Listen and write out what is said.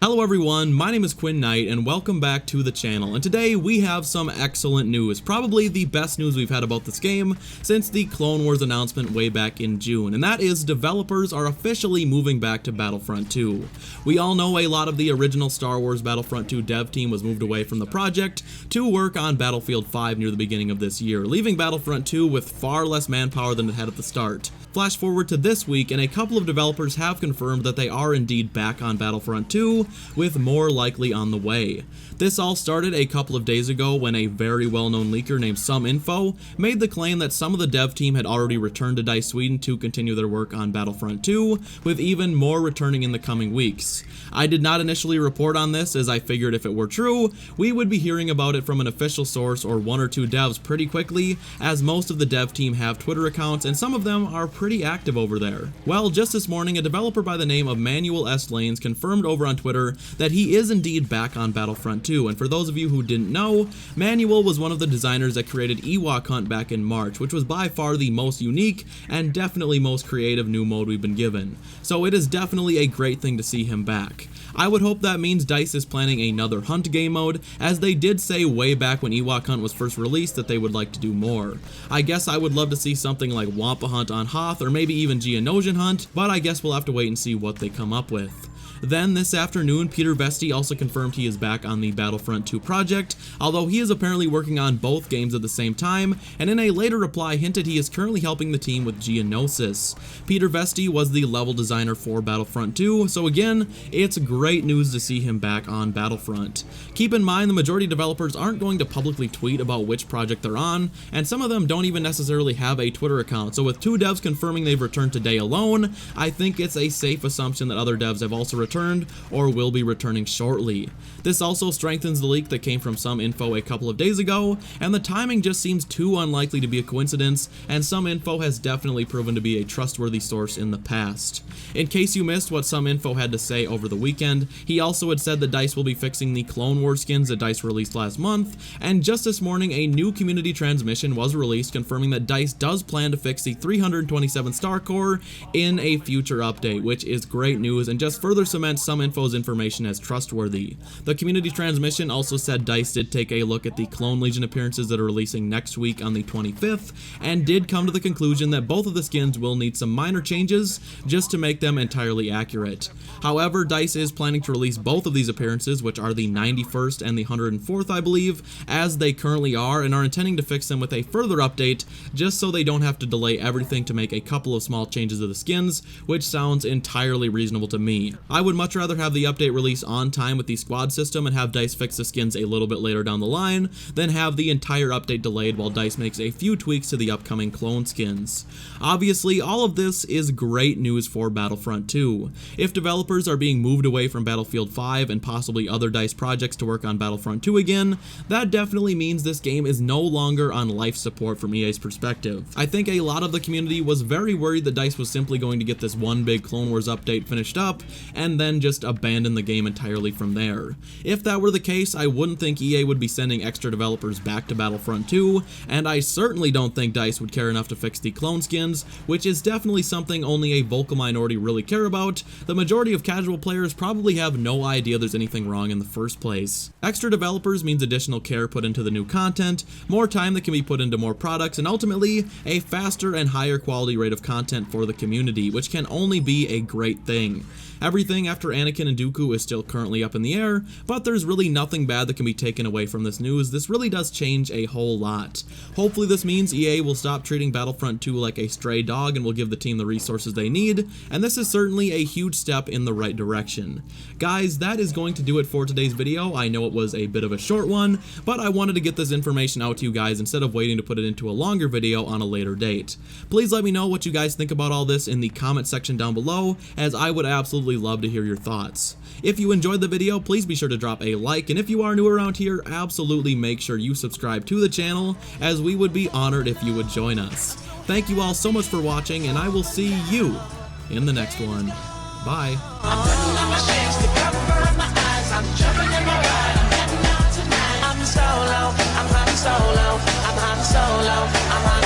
Hello everyone, my name is Quinn Knight and welcome back to the channel, and today we have some excellent news, probably the best news we've had about this game since the Clone Wars announcement way back in June, and that is developers are officially moving back to Battlefront 2. We all know a lot of the original Star Wars Battlefront 2 dev team was moved away from the project to work on Battlefield 5 near the beginning of this year, leaving Battlefront 2 with far less manpower than it had at the start. Flash forward to this week and a couple of developers have confirmed that they are indeed back on Battlefront 2, with more likely on the way. This all started a couple of days ago when a very well-known leaker named SomeInfo made the claim that some of the dev team had already returned to DICE Sweden to continue their work on Battlefront 2, with even more returning in the coming weeks. I did not initially report on this as I figured if it were true, we would be hearing about it from an official source or one or two devs pretty quickly, as most of the dev team have Twitter accounts and some of them are pretty active over there. Well, just this morning, a developer by the name of Manuel S. Lanes confirmed over on Twitter that he is indeed back on Battlefront 2, and for those of you who didn't know, Manuel was one of the designers that created Ewok Hunt back in March, which was by far the most unique and definitely most creative new mode we've been given. So it is definitely a great thing to see him back. I would hope that means DICE is planning another Hunt game mode, as they did say way back when Ewok Hunt was first released that they would like to do more. I guess I would love to see something like Wampa Hunt on Hoth or maybe even Geonosian Hunt, but I guess we'll have to wait and see what they come up with. Then this afternoon, Peter Vesti also confirmed he is back on the Battlefront 2 project, although he is apparently working on both games at the same time, and in a later reply hinted he is currently helping the team with Geonosis. Peter Vesti was the level designer for Battlefront 2, so again, it's great news to see him back on Battlefront. Keep in mind the majority of developers aren't going to publicly tweet about which project they're on, and some of them don't even necessarily have a Twitter account, so with two devs confirming they've returned today alone, I think it's a safe assumption that other devs have also returned or will be returning shortly. This also strengthens the leak that came from SomeInfo a couple of days ago, and the timing just seems too unlikely to be a coincidence, and SomeInfo has definitely proven to be a trustworthy source in the past. In case you missed what SomeInfo had to say over the weekend, he also had said that DICE will be fixing the Clone Wars skins that DICE released last month, and just this morning a new community transmission was released confirming that DICE does plan to fix the 327 star core in a future update, which is great news and just further cements SomeInfo's information as trustworthy. The community transmission also said DICE did take a look at the Clone Legion appearances that are releasing next week on the 25th, and did come to the conclusion that both of the skins will need some minor changes just to make them entirely accurate. However, DICE is planning to release both of these appearances, which are the 91st and the 104th I believe, as they currently are, and are intending to fix them with a further update just so they don't have to delay everything to make a couple of small changes to the skins, which sounds entirely reasonable to me. I would much rather have the update release on time with the squad system and have DICE fix the skins a little bit later down the line than have the entire update delayed while DICE makes a few tweaks to the upcoming clone skins. Obviously, all of this is great news for Battlefront 2. If developers are being moved away from Battlefield 5 and possibly other DICE projects to work on Battlefront 2 again, that definitely means this game is no longer on life support from EA's perspective. I think a lot of the community was very worried that DICE was simply going to get this one big Clone Wars update finished up and then just abandon the game entirely from there. If that were the case, I wouldn't think EA would be sending extra developers back to Battlefront 2, and I certainly don't think DICE would care enough to fix the clone skins, which is definitely something only a vocal minority really care about. The majority of casual players probably have no idea there's anything wrong in the first place. Extra developers means additional care put into the new content, more time that can be put into more products, and ultimately a faster and higher quality rate of content for the community, which can only be a great thing. Everything after Anakin and Dooku is still currently up in the air, but there's really nothing bad that can be taken away from this news. This really does change a whole lot. Hopefully this means EA will stop treating Battlefront 2 like a stray dog and will give the team the resources they need, and this is certainly a huge step in the right direction. Guys, that is going to do it for today's video. I know it was a bit of a short one, but I wanted to get this information out to you guys instead of waiting to put it into a longer video on a later date. Please let me know what you guys think about all this in the comment section down below, as I would absolutely love to hear your thoughts. If you enjoyed the video, please be sure to drop a like, and if you are new around here, absolutely make sure you subscribe to the channel, as we would be honored if you would join us. Thank you all so much for watching, and I will see you in the next one. Bye. I'm